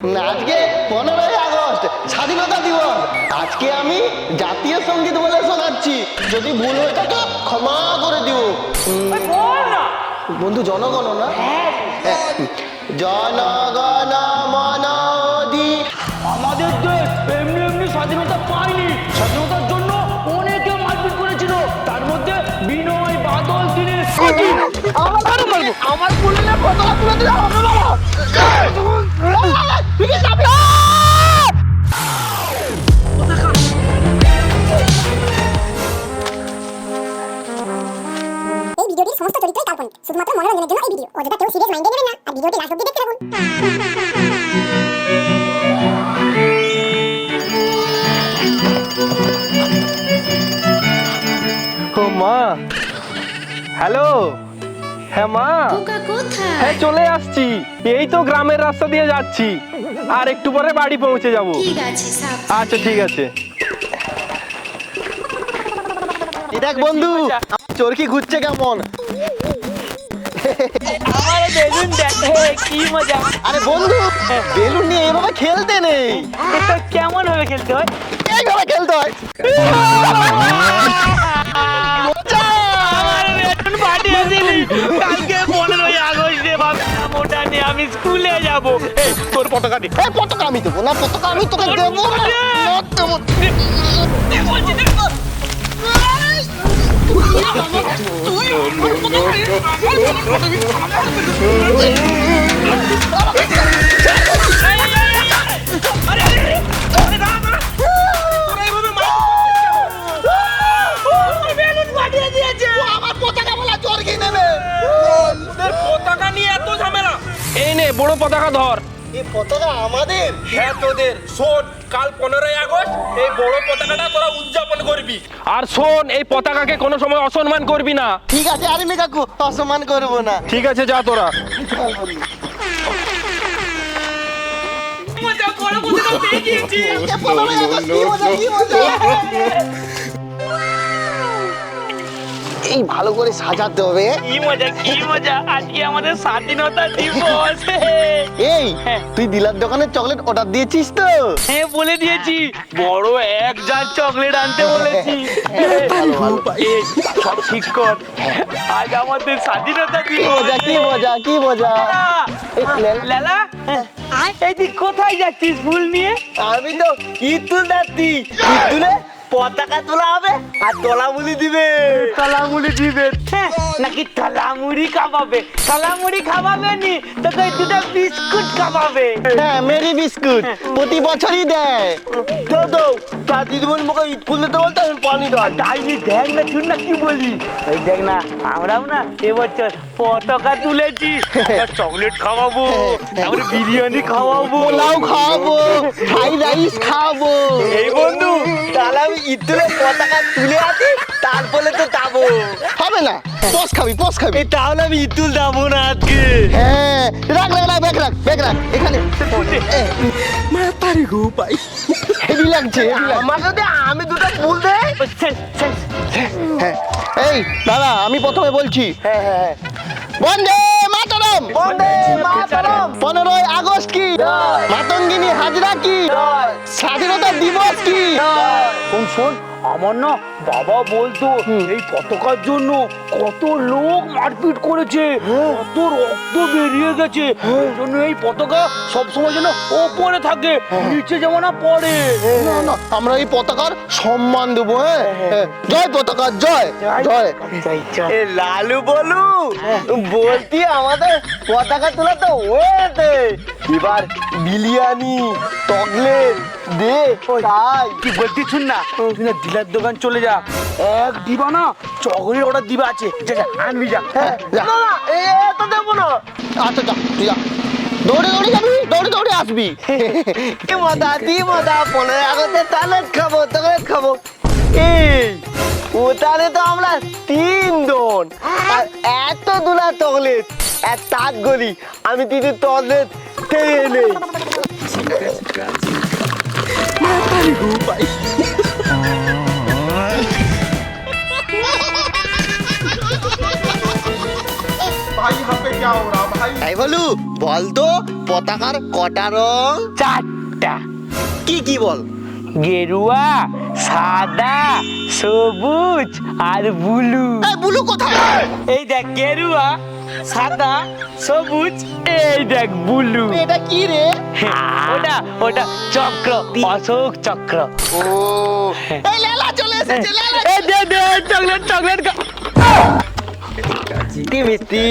আজকে 15ই আগস্ট স্বাধীনতা দিবস। আজকে আমি জাতীয় সঙ্গীত বলে শোনাচ্ছি, যদি ভুল হয়ে থাকে ক্ষমা করে দিও। বন্ধু জনগণ না, জনগণ মন অধি। আমাদের দেশ এমনি এমনি স্বাধীনতা পায়নি। স্বাধীনতার জন্য অনেকে মারপিট করেছিল, তার মধ্যে বিনয় বাদল দিনের আমার পুলিশে পতাকা তুলে দিলে হবে না। এই ভিডিওটির সমস্ত চরিত্রই কাল্পনিক, শুধুমাত্র মনোরঞ্জনের জন্য এই ভিডিও। অযথা কেউ সিরিয়াস মাইন্ডে নেবেন না আর ভিডিওটি লাস্ট অবধি দেখতে থাকুন। ও মা, হ্যালো। হ্যাঁ মা, হ্যাঁ চলে আসছি, এই তো গ্রামের রাস্তা দিয়ে যাচ্ছি, আর একটু পরে বাড়ি পৌঁছে যাব। ঠিক আছে, আচ্ছা ঠিক আছে। দেখ বন্ধু, চরকি ঘুরছে কেমন। আমার বেলুন দেখে কি মজা। আরে বন্ধু, বেলুন নিয়ে এভাবে খেলতে নেই, এটা কেমন ভাবে খেলতে হয়? এইভাবে খেলতে হয়। কালকে 15ই আগস্টে ভাবছিলাম ওটা নিয়ে আমি স্কুলে যাব। তোর পতাকা দি। এই পতাকা আমি দেবো না, পতাকা আমি তোকে দেবো না। এই নে বড় পতাকা ধর। এই পতাকা আমাদের। হ্যাঁ তোদের। শোন, কাল 15ই আগস্ট এই বড় পতাকাটা তোরা উদযাপন করবি। আর শোন, এই পতাকাকে কোনো সময় অসম্মান করবি না। ঠিক আছে আর্মি কাকু, অসম্মান করবো না। ঠিক আছে, যা তোরা। এই ভালো করে সাজাতে হবে। কি মজা, কি মজা, আজকে আমাদের স্বাধীনতা দিবস। এই তুই দিলার দোকানে চকলেট অর্ডার দিয়েছিস তো? হ্যাঁ বলে দিয়েছি, বড় এক জার চকলেট আনতে বলেছি। এই, সব ঠিক কর, আজ আমাদের স্বাধীনতা কি দিবস। মজা, কি মজা, কি মজা। এই লালা, এই তুই কোথায় যাচ্ছিস ফুল নিয়ে? আমি তো ঈদ তুল যাচ্ছি। ঈদ তুলে পতাকা তোলা হবে আর তলামুলি দিবে। তলামুড়ি দিবে? হ্যাঁ, নাকি তলামুড়ি খাওয়াবে? তলামুড়ি খাওয়াবে নি তো তুই দুটো বিস্কুট খাওয়াবে। হ্যাঁ, মেরি বিস্কুট প্রতি বছরই দেয়। তো তো তার দিদিমণি মুখে ঈদ ফুল দিতে বলতে আমি পানি দেওয়া। তাইলে দেখ না, শুন না কি বলি। ওই দেখ না, আমরাও না এবছর পতাকা তুলেছি, চকলেট খাওয়াবো, তারপরে বিরিয়ানি খাওয়াবো, পোলাও খাওয়াবো, ফ্রাইড রাইস খাওয়াবো। এই বন্ধু, তাহলে আমি ঈদ তুলে পতাকা তুলে আসি, তারপরে তো যাবো। হবে না, পস খাবি, পস খাবি। তাহলে আমি ইতুল যাবো না আজকে। হ্যাঁ, রাখ রাখ রাখ, ব্যাগ রাখ, ব্যাগ রাখ এখানে। হেভি লাগছে, হেভি লাগছে। আমাকে দে, আমি দুটো ফুল দে। হ্যাঁ, এই দাদা, আমি প্রথমে বলছি। হ্যাঁ হ্যাঁ হ্যাঁ, বন্দে মাতরম, বন্দে মাতরম। 15ই আগস্ট কি, মাতঙ্গিনী হাজরা কি, স্বাধীনতা দিবস কি। শোন শোন, আমার না বাবা বলতো এই পতাকার জন্য কত লোক মারপিট করেছে, কত রক্ত বেরিয়ে গেছে। এই জন্য এই পতাকা সবসময় যেন ওপরে থাকে, নিচে যেমন না পড়ে। না না, আমরা এই পতাকার সম্মান দেবো। হ্যাঁ হ্যাঁ, জয় পতাকা, জয় জয়। এ লালু বলু বলতি আমাদের পতাকা তোলা তো হয়েছে, এবার বিরিয়ানি চকলেট দে। তাই কি বলতি, শুন না, তুই না ডিলার দোকান চলে যা, এক দিবা না চকলেট অর্ডার দিবা আছে, যা যা আনবি যা। হ্যাঁ, না না, এ তো দেবো না। আচ্ছা যা, তুই যা, দৌড়ে দৌড়ে যাবি, দৌড়ে দৌড়ে আসবি। কি মজা, কি মজা। 15ই আগস্টে চকলেট খাবো, চকলেট খাবো। এই ওটারে তো আমরা 3 জন, আর এত দুলা চকলেট এক তাক গলি, আমি 3 চকলেট খেয়ে নেই। भाई यहाँ पे क्या हो रहा भाई? হলু বল তো পতাকার কটা রং? 4টা। কি কি বল? গেরুয়া, সাদা, সবুজ আর ব্লু। এই বুলু কোথায়? এই দেখ গেরুয়া, সাদা, সবুজ, এই দেখ ব্লু। এটা কি রে? ওটা ওটা চক্র, অশোক চক্র। ও এই লেলা চলে এসেছে, লেলা। এই দে দে চকলেট চকলেট কি মিষ্টি।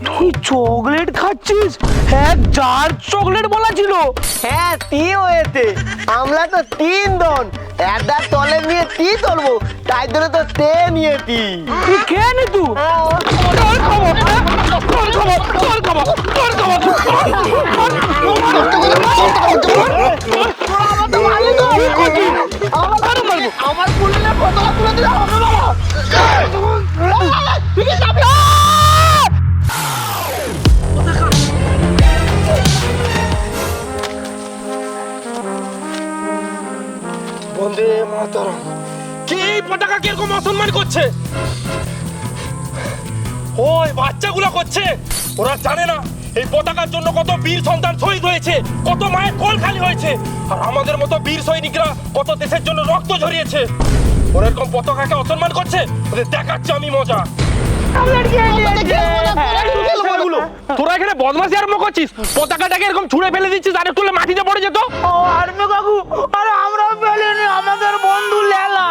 তুই চকলেট খাচ্ছিস? হ্যাঁ, যার চকলেট বলা ছিল। হ্যাঁ তি হয়েছে, আমরা তো 3 জন, একটা তলে নিয়ে তি তুলবো, তাই জন্য তো তে নিয়েছি। তুই খেয়ে নি তুই। তোর খাবো, তোর খাবো, তোর খাবো, তোর খাবো। আমার পুলিনে পতাকা তুলে দিলে হবে না। বন্দে মাতরম। কি এই পতাকা কিরকম অসম্মান করছে? ওই বাচ্চাগুলো করছে, ওরা জানে না এই পতাকার জন্য কত বীর সন্তান শহীদ হয়েছে, কত মায়ের কোল খালি হয়েছে, আর আমাদের মতো বীর সৈনিকরা কত দেশের জন্য রক্ত ঝরিয়েছে। ওরা এরকম পতাকাকে অসম্মান করছে, ওদের দেখাচ্ছে আমি মজা। তোরা এখানে বদমাশি আরম্ভ করছিস, পতাকাটাকে এরকম ছুঁড়ে ফেলে দিচ্ছিস, আর একটু হলে মাটিতে পড়ে যেত। আর্মি কাকু, আরে আমরা ফেলিনি, আমাদের বন্ধু লেলা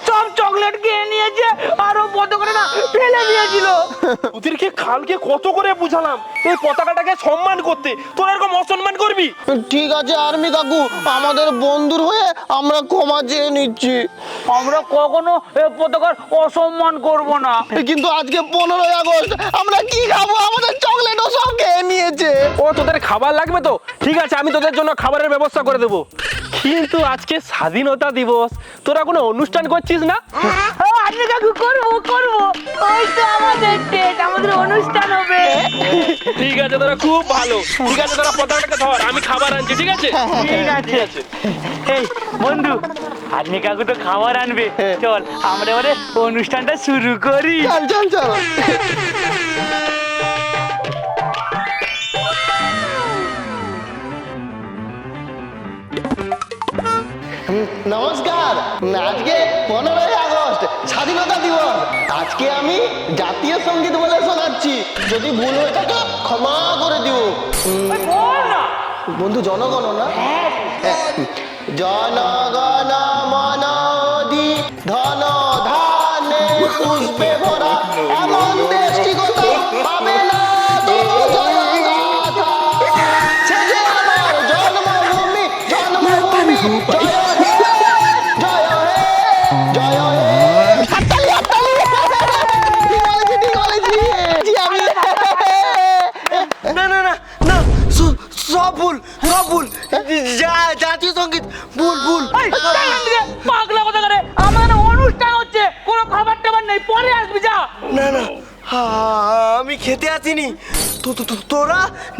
সব চকলেট খেয়ে নিয়েছে আর ও পতাকাটা না ফেলে দিয়েছিল। ওদেরকে কালকে কত করে বুঝালাম এই পতাকাটাকে সম্মান করতে, তোরা এরকম অসম্মান করবি? ঠিক আছে আর্মি কাকু, আমাদের বন্ধুর হয়ে আমরা ক্ষমা চেয়ে নিচ্ছি। আমরা কখনো এ পতাকার অসম্মান করব না। কিন্তু আজকে 15ই আগস্ট, আমরা কি খাবো? আমাদের চকলেটও সব খেয়ে নিয়েছে। ও তোদের খাবার লাগবে তো ঠিক আছে, আমি তোদের জন্য খাবারের ব্যবস্থা করে দেবো, কিন্তু আজকে স্বাধীনতা দিবস, তোরা কোনো অনুষ্ঠান করছিস না? আর্মি কাকু করবো করবো, ওই তো আমাদের ডেট, আমাদের অনুষ্ঠান হবে। ঠিক আছে, তোরা খুব ভালো। ঠিক আছে, তোরা পতাকাটাকে ধর, আমি খাবার আনছি। ঠিক আছে, ঠিক আছে। এই বন্ধু, আর্মি কাকু তো খাবার আনবে, চল আমরা এবারে অনুষ্ঠানটা শুরু করি। চল চল চল। নমস্কার। আজকে 15ই আগস্ট, স্বাধীনতা দিবস। আজকে আমি জাতীয় সঙ্গীত বলে শোনাচ্ছি, যদি ভুল হয়ে থাকে ক্ষমা করে দিও। বল না। বন্ধু জনগণ না? জনগণ মন অধি ধন ধানে পুষ্পে ভরা, এমন দেশটি কোথাও পাবে না তো জয়গাথা। সে যে আমার জন্মভূমি, জন্মভূমি। জয় হে, জয় হে, জয় হে। হাততালি, হাততালি। ঠিক বলেছি, ঠিক বলেছি। আমি না না না না, সব ভুল, সব ভুল। জাতীয় সঙ্গীত ভুল ভুল। পাগলা কথা করে, আমার অনুষ্ঠান হচ্ছে, কোনো খাবার টাবার নেই, পরে আসবি যা। না না, আমি খেতে আসিনি। তোরা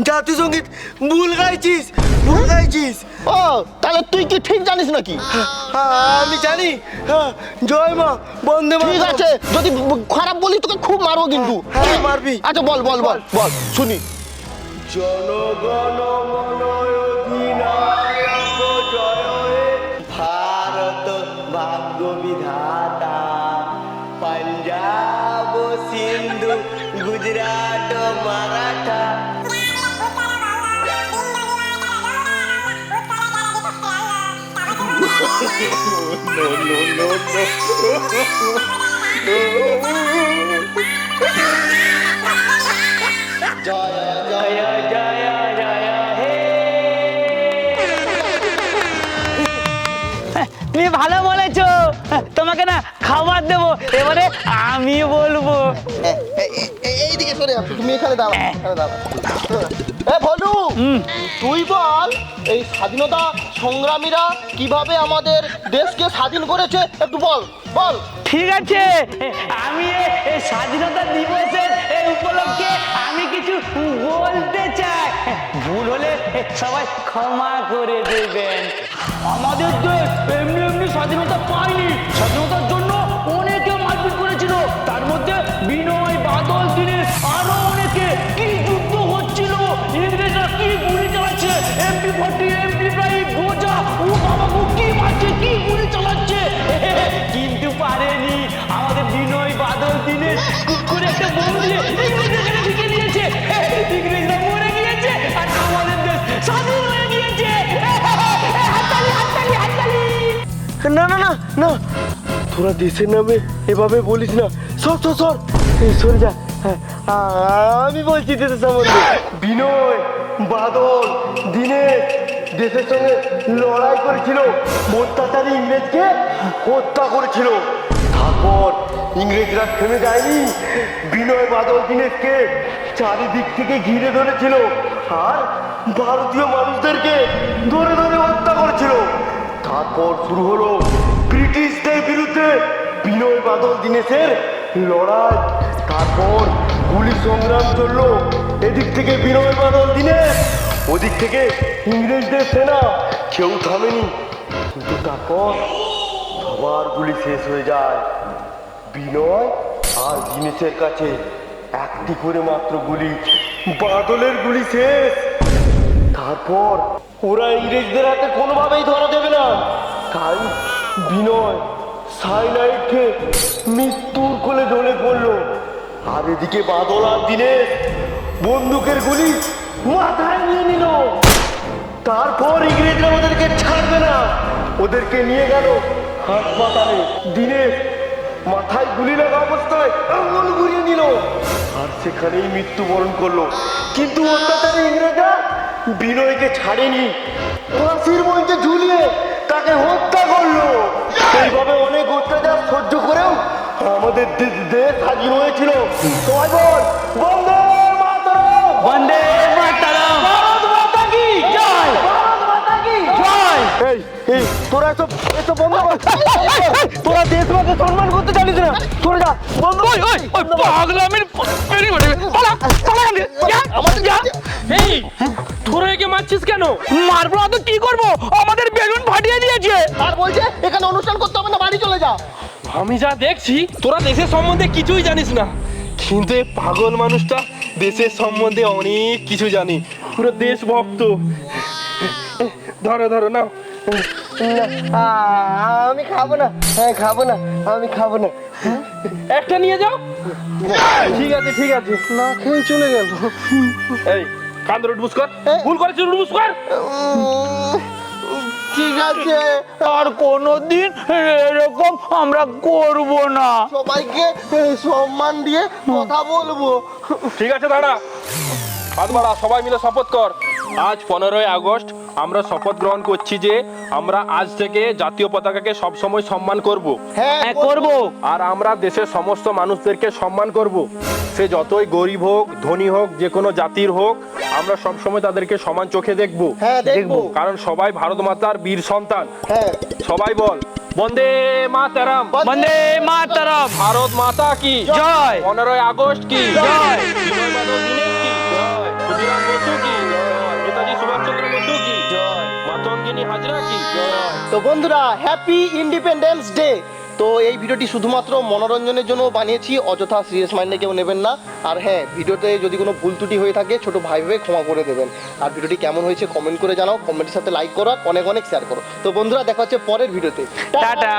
জাতীয় সঙ্গীত ভুল গাইছিস, ভুল গাইছিস। ও তাহলে তুই কি ঠিক জানিস নাকি? আমি জানি। জয় মা, বন্দে মাতরম। ঠিক আছে, যদি খারাপ বলি তোকে খুব মারবো কিন্তু। মারবি? আচ্ছা বল বল বল বল, শুনি। জনগণ মন অধিনায়ক জয় হে, ভারত ভাগ্য বিধাতা, পাঞ্জাব সিন্ধু গুজরাট মারাঠা। জয় জয় জয় জয় হে। তুমি ভালো বলেছো, তোমাকে না খাবার দেবো, এবারে আমি বলবো। এইদিকে সরে আসো, তুমি এখানে দাঁড়াও, এখানে দাঁড়াও। এ ভলু, তুই বল এই স্বাধীনতা সংগ্রামীরা কিভাবে আমাদের দেশকে স্বাধীন করেছে, একটু বল বল। ঠিক আছে, আমি এই স্বাধীনতা দিবসের এই উপলক্ষে আমি কিছু বলতে চাই, ভুল হলে সবাই ক্ষমা করে দেবেন। আমাদের দেশ এমনি এমনি স্বাধীনতা পায়নি, স্বাধীনতার জন্য অনেকে মারপিট করেছিল, তার মধ্যে বিনয়, বাদল, দীনেশ, আরো অনেকে। কি যুদ্ধ হচ্ছিল জন্ম দিয়ে ইংরেজরা ঢুকে নিয়েছে। ইংরেজরা মরে গিয়েছে আর আমাদের দেশ স্বাধীন হয়ে গিয়েছে। হাততালি হাততালি হাততালি। না না না না, তোরা দেশের নামে এভাবে বলিস না। সর সর সর, এই সরে যা। হ্যাঁ, আমি বলছি দেশের সম্বন্ধে। বিনয়, বাদল, দীনেশ দেশের সঙ্গে লড়াই করেছিল, অত্যাচারী ইংরেজকে হত্যা করেছিল। তারপর ইংরেজরা থেমে যায়নি, বিনয়, বাদল, দীনেশকে চারিদিক থেকে ঘিরে ধরেছিল আর ভারতীয় মানুষদেরকে ধরে ধরে হত্যা করেছিল। তারপর শুরু হলো ব্রিটিশদের বিরুদ্ধে বিনয়, বাদল, দীনেশের লড়াই। তারপর গুলি সংগ্রাম চললো, এদিক থেকে বিনয়, বাদল, দীনেশ, ওদিক থেকে ইংরেজদের সেনা। কেউ থামেনি, কিন্তু তারপর সবার গুলি শেষ হয়ে যায়। বিনয় আর দীনেশের কাছে একটি করে মাত্র গুলি, বাদলের গুলি শেষ। তারপর ওরা ইংরেজদের হাতে কোনোভাবেই ধরা দেবে না, তাই বিনয় সাইনাইড খেয়ে মৃত্যুর কোলে ঢলে পড়লো। আর এদিকে বাদল আর দীনেশ বন্দুকের গুলি মাথায় নিয়ে নিল। তারপর ইংরেজরা ওদেরকে ছাড়বে না, ওদেরকে নিয়ে গেল হাসপাতালে। দীনেশ মাথায় গুলি লাগা অবস্থায় আঙুল ঘুরিয়ে নিল আর সেখানেই মৃত্যুবরণ করলো। কিন্তু অত্যাচারী ইংরেজরা বিনয়কে ছাড়েনি, ফাঁসির মঞ্চে ঝুলিয়ে তাকে হত্যা করলো। এইভাবে অনেক অত্যাচার সহ্য করেও আমাদের দেশ স্বাধীন হয়েছিল। সবাই বল বন্দে মাতরম, বন্দে মাতরম, ভারত মাতা কি জয়, ভারত মাতা কি জয়। এই এই তোরা এসব এসব বন্ধ কর। তোরা দেশমাকে সম্মান করতে জানিস না, তোরা যা বন্ধ কর। ওই পাগলামের পেরি বটে পালা পালা আমাদের এই তোরা একে মারছিস কেন? মারবো না তো কি করবো, আমাদের বেলুন ফাটিয়ে দিয়েছে। আর বলছে এখানে অনুষ্ঠান করতে হবে না, বাড়ি চলে যা। আমি যা দেখছি তোরা দেশের সম্বন্ধে কিছুই জানিস না, কিন্তু এই পাগল মানুষটা দেশের সম্বন্ধে অনেক কিছু জানি, পুরো দেশভক্ত। ধরো ধরো নাও। না, আমি খাবো না, হ্যাঁ খাবো না, আমি খাবো না। একটা নিয়ে যাও। ঠিক আছে ঠিক আছে, না খেয়ে চলে গেল। এই কান্দর উঠবুস কর, ভুল করেছিস উঠবুস কর। ঠিক আছে, আর কোনোদিন এরকম আমরা করব না। সবাইকে সম্মান দিয়ে কথা বলবো। ঠিক আছে দাঁড়া, হাত বাড়া, সবাই মিলে শপথ কর। আজ 15ই আগস্ট আমরা শপথ গ্রহণ করছি যে আমরা আজ থেকে জাতীয় পতাকাকে সবসময় সম্মান করব। হ্যাঁ করব। আর আমরা দেশের সমস্ত মানুষদেরকে সম্মান করব, সে যতই গরিব হোক ধনী হোক যে কোনো জাতির হোক, আমরা সবসময় তাদেরকে সমান চোখে দেখব। হ্যাঁ দেখবো। কারণ সবাই ভারত মাতার বীর সন্তান। হ্যাঁ সবাই বল বন্দে মাতরম, বন্দে মাতরম, ভারত মাতা কি জয়। 15ই আগস্ট কি জয়। বিনয় বাদল দীনেশ কি জয়, ক্ষুদিরাম বসু কি জয়, নেতাজি সুভাষচন্দ্র বসু কি জয়, মাতঙ্গিনী হাজরা কি জয়। তো বন্ধুরা, হ্যাপি ইন্ডিপেন্ডেন্স ডে। তো এই ভিডিওটি শুধুমাত্র মনোরঞ্জনের জন্য বানিয়েছি, অযথা সিরিয়াস মাইন্ডে কেউ নেবেন না। আর হ্যাঁ, ভিডিওতে যদি কোনো ভুল ত্রুটি হয়ে থাকে ছোট ভাই ভাই ক্ষমা করে দেবেন। আর ভিডিওটি কেমন হয়েছে কমেন্ট করে জানাও, কমেন্টের সাথে লাইক করো, অনেক অনেক শেয়ার করো। তো বন্ধুরা, দেখা হচ্ছে পরের ভিডিওতে। টাটা।